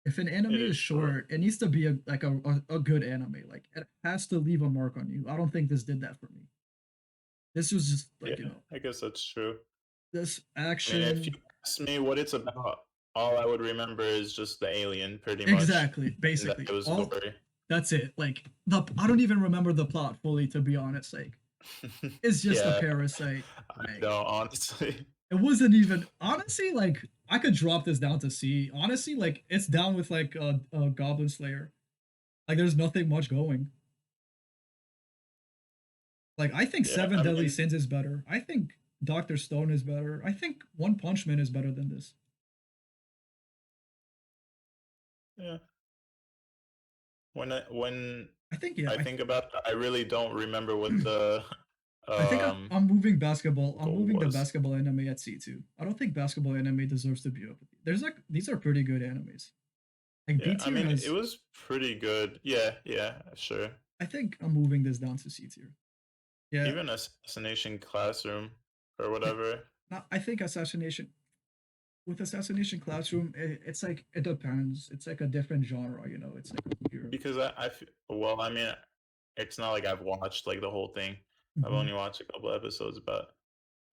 If an anime It is is short. short, it needs to be a good anime. Like it has to leave a mark on you. I don't think this did that for me. This was just Yeah, like, I guess that's true. this I mean, if you action. ask me what it's about, all I would remember is just the alien, pretty much, Exactly, and that basically. it was All gory. that's it. Like the I don't even remember the plot fully, to be honest. Like it's just a Yeah, parasite. I Like know, honestly. it wasn't even, honestly, like I could drop this down to C. Honestly, like it's down with like a Goblin Slayer. Like there's nothing much going. Like I think Yeah, Seven I Deadly mean, Sins is better. I think Doctor Stone is better. I think One Punch Man is better than this. yeah. When I think yeah. I think about it, I really don't remember what the I think um I'm moving basketball. I'm goal moving the was. basketball anime at C2. I don't think basketball anime deserves to be up. There's like these are pretty good animes. Like Yeah, B I tier mean, it has. was pretty good. Yeah, yeah, sure. I think I'm moving this down to C tier. Yeah, Even Assassination Classroom or yeah. whatever. I think Assassination Classroom, it's like it depends. It's like a different genre. It's like weird. Because well, I mean, it's not like I've watched like the whole thing. I've Mhm. only watched a couple episodes, but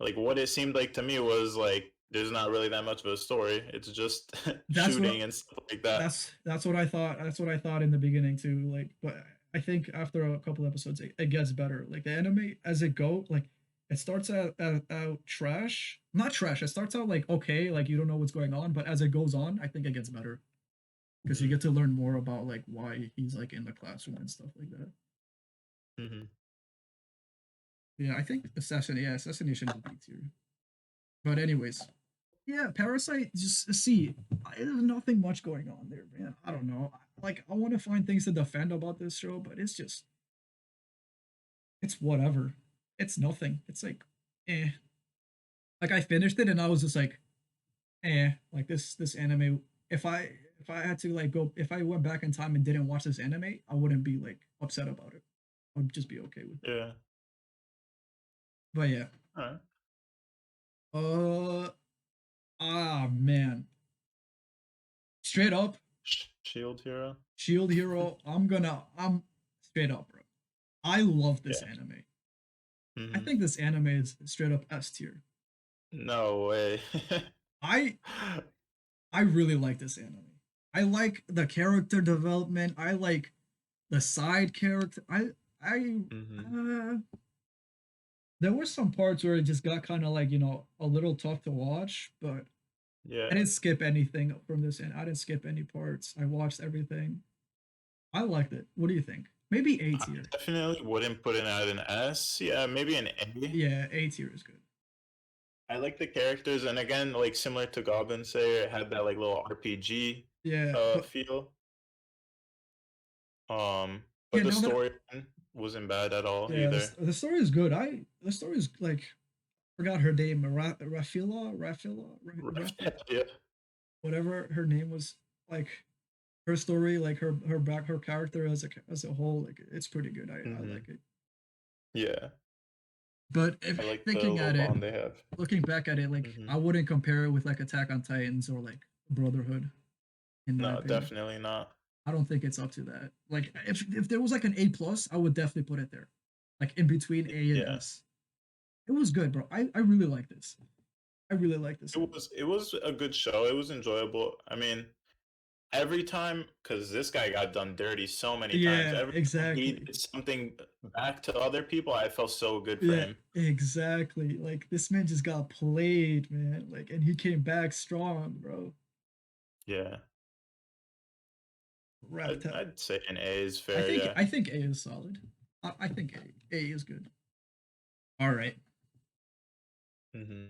like what it seemed like to me was like there's not really that much of a story. It's just That's what shooting and stuff like that. that's what I thought. That's what I thought in the beginning too. Like, but I think after a couple episodes, it gets better. Like the anime as it go, like it starts out trash, not trash. It starts out like okay, like you don't know what's going on, but as it goes on, I think it gets better because you Mm-hmm. get to learn more about like why he's like in the classroom and stuff like that. Mm-hmm. Yeah, I think Assassination is B tier. But anyways, yeah, Parasite. Just see, there's nothing much going on there, man. I don't know. Like, I want to find things to defend about this show, but it's whatever. It's nothing. It's like, eh. Like I finished it and I was just like, eh. Like this anime. If I had to like go, if I went back in time and didn't watch this anime, I wouldn't be like upset about it. I would just be okay with it. Yeah. But yeah. All right. Uh. Man. Straight up, Shield Hero. Shield Hero. I'm straight up, bro. I love this Yeah. anime. I Mm-hmm. think this anime is straight up S tier. No way. I I really like this anime. I like the character development. I like the side character. I Mm-hmm. uh, there were some parts where it just got kind of like a little tough to watch, but I Yeah. didn't skip anything from this, and I didn't skip any parts. I watched everything. I liked it. What do you think? Maybe A I tier. definitely wouldn't put it at an S. Yeah, maybe an A. Yeah, A tier is good. I like the characters, and again, like similar to Goblin Slayer, it had that like little RPG Yeah, but feel. yeah, But the now that story wasn't bad at all yeah, either. the story is good. The story is like, forgot her name, Yeah. whatever her name was. Like her story, like her character as a whole, like it's pretty good. I Hmm. like it. Yeah. But if I like the thinking little at it, bond they have. looking back at it, like Hmm. I wouldn't compare it with like Attack on Titans or like Brotherhood, in my No, opinion. definitely not. I don't think it's up to that. Like if there was like an A plus, I would definitely put it there, like in between A and Yeah. S. It was good, bro. I really like this. I really like this anime. It was a good show. It was enjoyable. I mean, every time, because this guy got done dirty so many times. Yeah, Every time he exactly. did something back to other people, I felt so good for Yeah, him. exactly. Like this man just got played, man. Like, and he came back strong, bro. Yeah. I'd, Reptile. I'd say an A is fair, yeah. I think A is solid. I think A is good. All right. Hmm.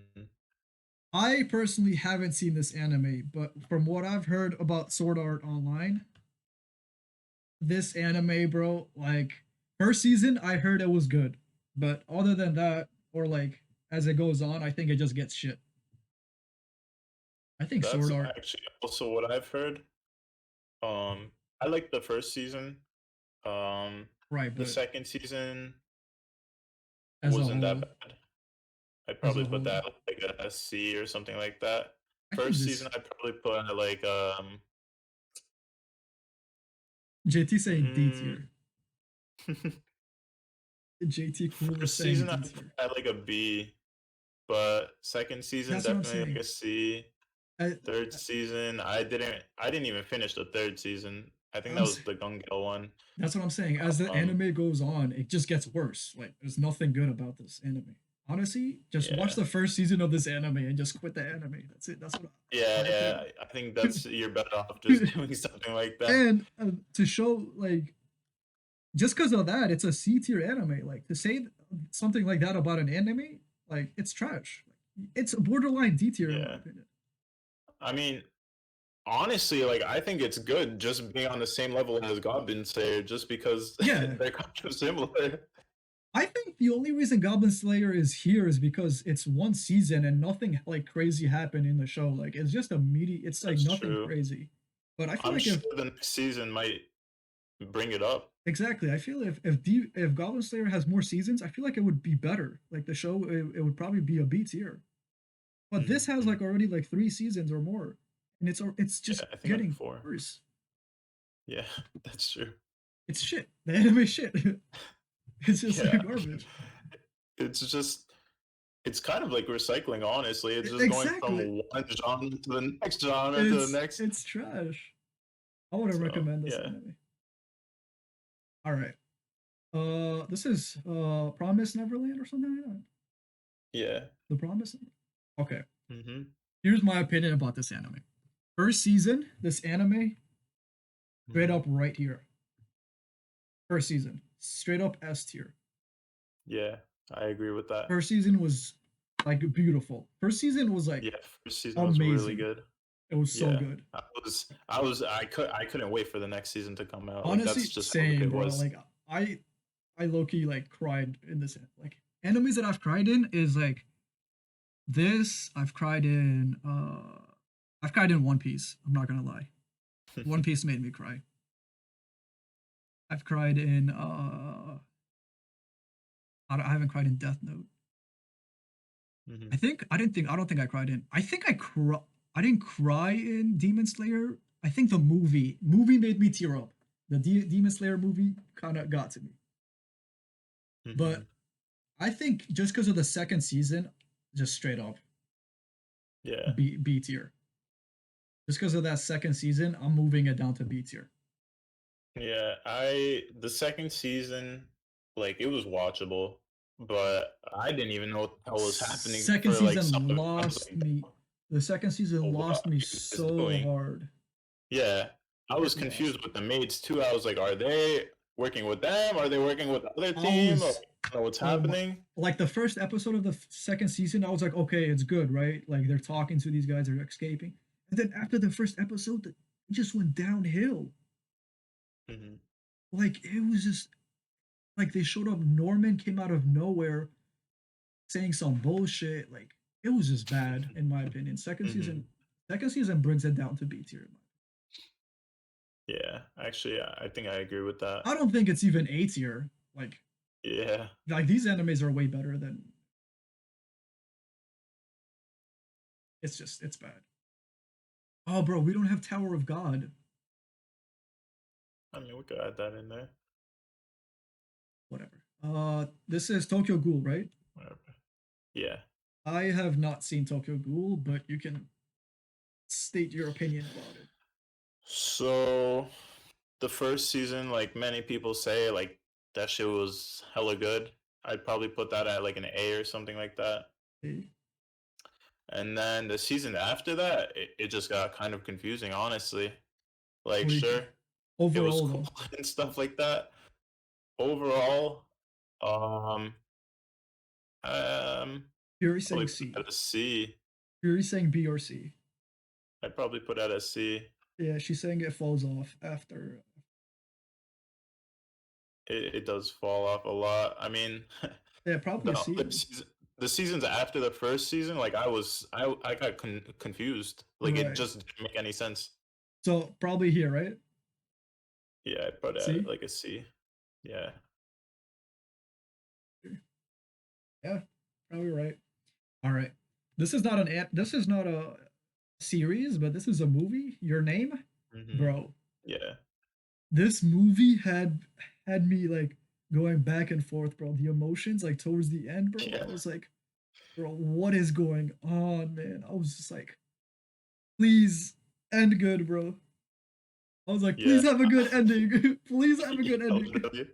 I personally haven't seen this anime, but from what I've heard about Sword Art Online, this anime, bro, like first season, I heard it was good, but other than that, or like as it goes on, I think it just gets shit. I think That's Sword Art, actually also what I've heard. I like the first season. right, The but second season as a wasn't that whole, bad. I'd as a probably put whole, that like a C or something like that. I think First season, this I'd probably put at like JT saying D Mm, tier. JT Cool is first saying season I D put tier. at like a B, but second season That's what I'm definitely like saying. a C. I, Third season I didn't even finish the third season. I think I'm that was the Gungale one. That's what I'm saying. As the Um, anime goes on, it just gets worse. Like there's nothing good about this anime. Honestly, just watch yeah. the first season of this anime and just quit the anime. That's it. That's what Yeah, my yeah. opinion. I think that's you're better off just doing something like that. And to show like just because of that, it's a C tier anime. Like to say something like that about an anime, like it's trash. It's a borderline D tier in my Yeah. opinion. I mean, honestly, like I think it's good just being on the same level as Goblin Slayer, just because Yeah, they're kind of similar. I think the only reason Goblin Slayer is here is because it's one season and nothing like crazy happened in the show. Like it's just a meaty. It's like That's nothing true. crazy. But I feel I'm like sure if the next season might bring it up. exactly, I feel if Goblin Slayer has more seasons, I feel like it would be better. Like the show, it would probably be a B tier. But this has Hmm. like already like 3 seasons or more, and it's just Yeah, I think like getting four. worse. Yeah, that's true. It's shit. The anime shit. It's just Yeah, like garbage. it's just it's kind of like recycling. Honestly, it's just going from Exactly. one genre to the next genre to the It's next. it's trash. I wouldn't So recommend this yeah, anime. All right. This is Promise Neverland or something like that. yeah. The Promise. Okay. Hmm. Here's my opinion about this anime. First season, this anime straight Hmm. up right here. First season, straight up S tier. Yeah, I agree with that. First season was like beautiful. First season was like Yeah, first season was really amazing. good. It was so Yeah, good. I couldn't wait for the next season to come out. Like that's Honestly, just how good same, it bro. was. Like I low key like cried in this. Like animes that I've cried in is like this. I've cried in One Piece. I'm not gonna lie. One Piece made me cry. I've cried in I haven't cried in Death Note. Hmm. I don't think I cried in. I didn't cry in Demon Slayer. I think the movie made me tear up. The Demon Slayer movie kind of got to me. Hmm. But I think just because of the second season, just straight up Yeah, B tier. Just because of that second season, I'm moving it down to B tier. yeah. The second season, like it was watchable, but I didn't even know what the hell was happening Second for like some season of it. I was lost like, me. The second season what lost are me you guys so doing? hard. Yeah, I It was lost confused me. with the maids too. I was like, are they working with them? Are they working with the other I team? Like, was I don't know what's oh my, happening. like the first episode of the second season, I was like, okay, it's good, right? Like they're talking to these guys, they're escaping, and then after the first episode, it just went downhill. Hmm. Like it was just like they showed up. Norman came out of nowhere saying some bullshit. Like it was just bad in my opinion. Hmm. Second season brings it down to B tier. Yeah, actually, I think I agree with that. I don't think it's even A tier. Yeah. Like these animes are way better than. It's bad. Oh, bro, we don't have Tower of God. I mean, we could add that in there. Whatever. This is Tokyo Ghoul, right? Whatever. Yeah. I have not seen Tokyo Ghoul, but you can state your opinion about it. So the first season, like many people say, like that shit was hella good. I'd probably put that at like an A or something like that. Hey, And then the season after that, it just got kind of confusing, honestly. Like, what do you sure, think? it was Overall, cool though, and stuff like that. Overall, um, um, Fury probably saying put that C. at a C. Fury saying B or C. I'd probably put that at a C. Yeah, she's saying it falls off after. It does fall off a lot. I mean, Yeah, probably the a C other then. the seasons after the first season, like I got confused. Like it Right. just didn't make any sense. So probably here, right? Yeah, I put it at C. like a C. Yeah. Yeah, probably right. All right. This is not a series, but this is a movie. Your name, Hmm. bro. Yeah. this movie had me like going back and forth, bro. The emotions like towards the end, bro. Yeah, I was like, bro, what is going on, man? I was just like, please end good, bro. I was like, yeah. please have a good ending. Please have a good Yeah, ending. really.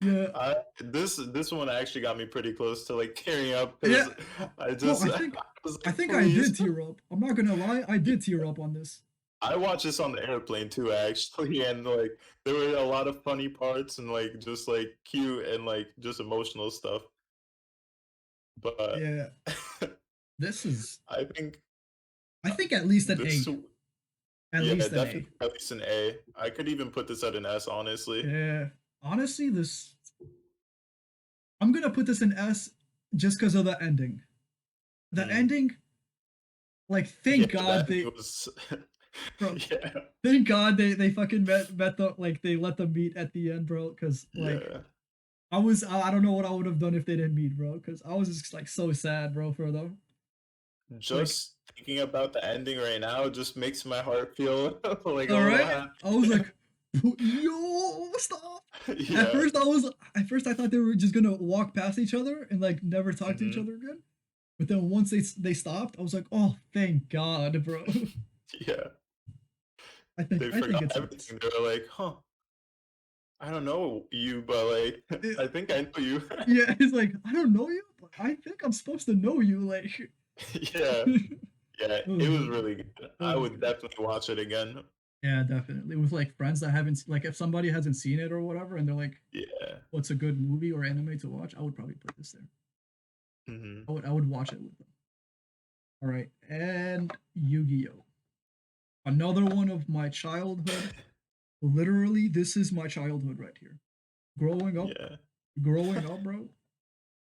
Yeah. This one actually got me pretty close to like tearing up Yeah. because I Bro, just I was I like, think I please. did tear up. I'm not gonna lie, I did tear up on this. I watched this on the airplane too, actually, and like there were a lot of funny parts and like just like cute and like just emotional stuff. But Yeah. This is I think I think at least an this, A. At yeah, least an A. definitely at least an A. I could even put this at an S, honestly. Yeah. Honestly, this I'm gonna put this in S just because of the ending. The Mm. ending, like, Yeah, thank God that they, was, bro. yeah, Thank God they fucking met the like they let them meet at the end, bro. Because like yeah. I don't know what I would have done if they didn't meet, bro. Because I was just like so sad, bro, for them. Like, Just thinking about the ending right now just makes my heart feel like a all little right, I was happy. like, yo, stop. Yeah. At first I thought they were just gonna walk past each other and like never talk to each Hmm. other again. But then once they stopped, I was like, oh, thank God, bro. Yeah. They I think forgot it's a yes. everything. They were like, huh, I don't know you, but like, It, I think I know you. yeah, it's like I don't know you, but I think I'm supposed to know you. Like, Yeah. it Yeah. was It was really really good. good. It I was would good. definitely watch it again. Yeah, definitely. With like friends that haven't like if somebody hasn't seen it or whatever, and they're like, Yeah. "What's a good movie or anime to watch?" I would probably put this there. Hmm. I would watch it with them. All right, and Yu-Gi-Oh, another one of my childhood. Literally, this is my childhood right here. Growing up, Yeah. growing up, bro.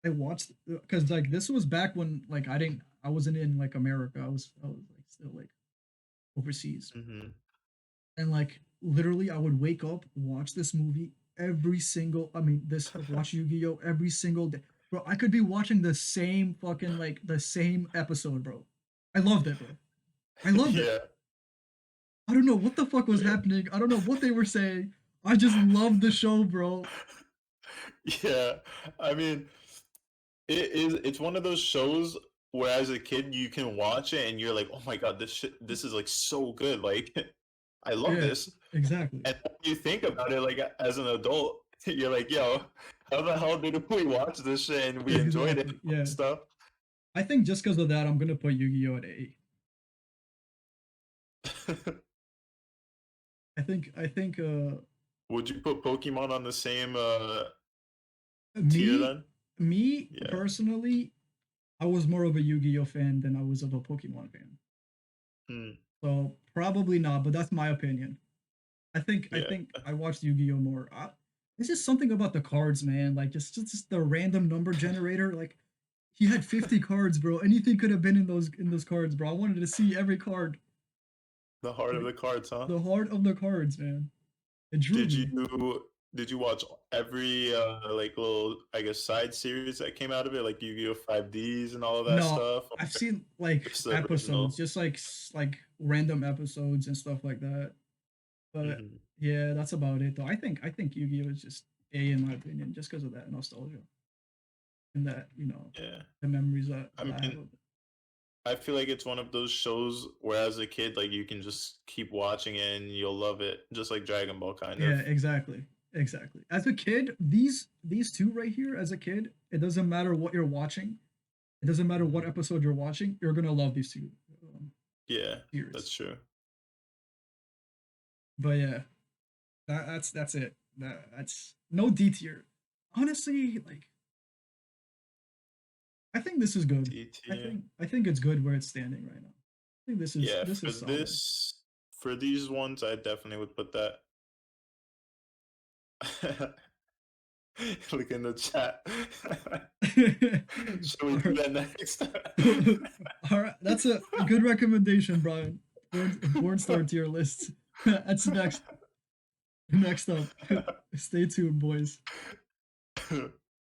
I watched because like this was back when like I wasn't in like America. I was like still like overseas. Hmm. And like literally I would wake up, watch this movie every single I mean this watch Yu-Gi-Oh every single day. Bro, I could be watching the same fucking like the same episode, bro. I loved it, bro. I loved it. Yeah. I don't know what the fuck was Yeah. happening. I don't know what they were saying. I just loved the show, bro. Yeah. I mean, it's one of those shows where as a kid you can watch it and you're like, oh my god, this is like so good. Like I love Yeah, this. exactly. And when you think about it, like as an adult, you're like, yo, how the hell did we watch this shit and we enjoyed it Exactly. and Yeah. stuff? I think just because of that, I'm gonna put Yu-Gi-Oh at A. I think Would you put Pokemon on the same tier me then? me Yeah. personally, I was more of a Yu-Gi-Oh fan than I was of a Pokemon fan. Hmm. So probably not, but that's my opinion. I Yeah. think I watched Yu-Gi-Oh more. It's just something about the cards, man. Like just the random number generator. Like he had 50 cards, bro. Anything could have been in those cards, bro. I wanted to see every card. The heart of Like the cards, huh? the heart of the cards, man. It drew Did me. you watch every like little I guess side series that came out of it, like Yu-Gi-Oh! 5Ds and all of that No, stuff? I've seen like Just the episodes, original. just like random episodes and stuff like that. But Hmm. yeah, that's about it though. I think Yu-Gi-Oh is just A in my opinion, just because of that nostalgia and that Yeah. the memories I that I have mean, of it. I feel like it's one of those shows where as a kid, like you can just keep watching it and you'll love it, just like Dragon Ball kind Yeah, of. exactly, exactly. As a kid, these two right here, as a kid, it doesn't matter what you're watching. It doesn't matter what Hmm. episode you're watching. You're gonna love these two Yeah, that's series. true. But yeah, that's it. That's no D tier. Honestly, like I think this is good. D tier. I think it's good where it's standing right now. I think Yeah, this for is solid. for these ones, I definitely would put that. Look in the chat. Should we All do right. that next? All right, that's a good recommendation, Brian. Born star tier list. That's next up. Stay tuned, boys.